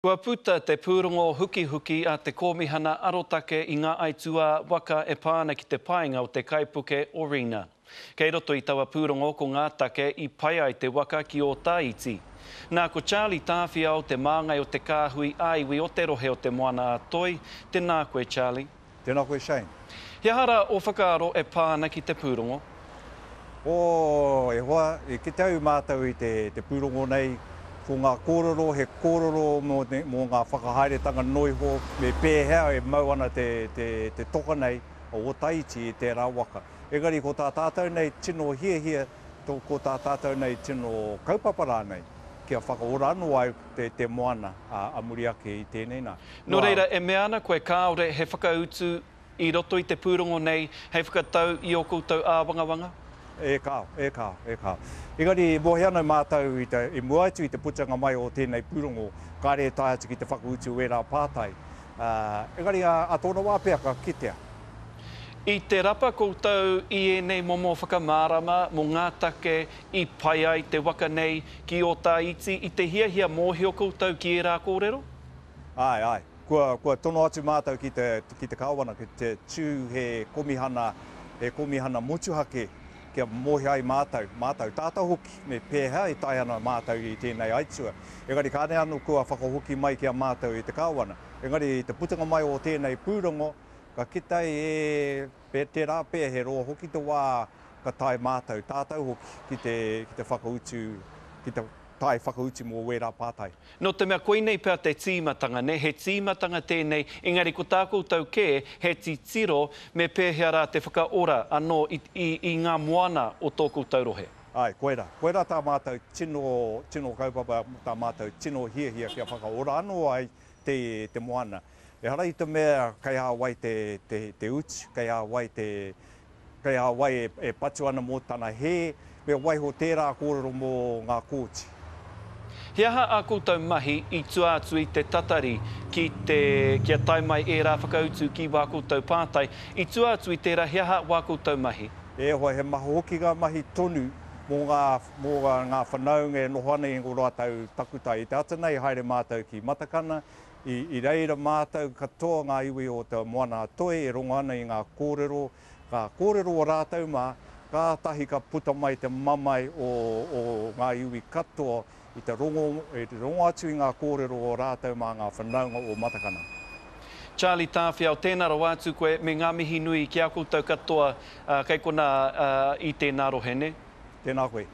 Kua puta te pūrongo huki a te kōmihana arotake i ngā aitua waka e pāna ki te painga o te kaipuke o Rina. Kei roto i taua pūrongo ko ngā take i pai ai te waka ki o Taiti. Nā ko Charlie Tāwhia o te māngai o te kāhui aiwi o te rohe o te moana a toi. Tēnā koe, Charlie. Tēnā koe, Shane. He hara o whakaaro e pāna ki te pūrongo? E hoa, ki tau mātou i te pūrongo nei, ko ngā kōrero, he kōrero mō ngā whakahairetanga noiho, me pēhea e mau ana te toka nei o Taiti i tērā waka. Engari, ko tā tātou nei tino hia, ko tā tātou nei tino kaupapara nei, kia whakaora anu ai te moana a Muriake i tēnei nā. No reira, e mea ana koe kāore he whakautu i roto i te pūrongo nei, hei whakatau i o koutou āwangawanga? E kāo. Engari, mohe anau mātou i muaitu i te putanga mai o tēnei pūrongo, kāre tai atu ki te whakautu wera pātai. Engari, a tōna wāpea ka kitea. I te rapa koutou i nei momo whakamārama mo ngā take i pai ai te waka nei ki o Taiti, i te hia mōhio koutou ki e rā kōrero? Ai. Kua tono atu mātou ki te kāwana, ki te tū he komihana motuhake, kia mohi ai mātou tātou hoki, me pēhea i tai ana mātou i tēnei aitua. Engari, kāne anu kua whakahoki mai kia mātou i te kāwana. Engari, te putanga mai o tēnei pūrongo, ka kitai te rā pēhe he roa hoki te wā ka tai mātou tātou hoki ki te whakautu, ki te tai whakautu mō wera pātai. No te mea koe nei pēr te tīmatanga, ne? He tīmatanga tēnei, engari ko tā koutou kē, he titiro me pēhea rā te whakaora anō i ngā moana o tō koutou rohe. Ai, koera tā mātou tino kaupapa, tā mātou tino hia kia whakaora anō ai te moana. E hara i te mea kai hawai te uti, kai hawai e patu ana mō tana he, me waiho tērā kōrero mō ngā kōti. He aha a koutou mahi i tuātu i te tatari kia tai mai e rā whakautu ki wā koutou pātai. I tuātu i tērā he aha wā koutou mahi? E hoa, he maha hoki ngā mahi tonu mō ngā whanaunga e noho ana i ngō rātau takutai. I te ata nei haere mātou ki Matakana, i reira mātou katoa ngā iwi o te moana atoe, e rongo ana i ngā kōrero. Ngā kōrero o rātau mā, ka tahi ka puta mai te mamai o ngā iwi katoa, i te rongo atu i ngā kōrero o rātau mā ngā whanaunga o Matakana. Charlie Tāwhia, o tēnā ro atu koe me ngā mihi nui ki a koutou katoa kei kona i tēnā rohe, ne? Tēnā koe.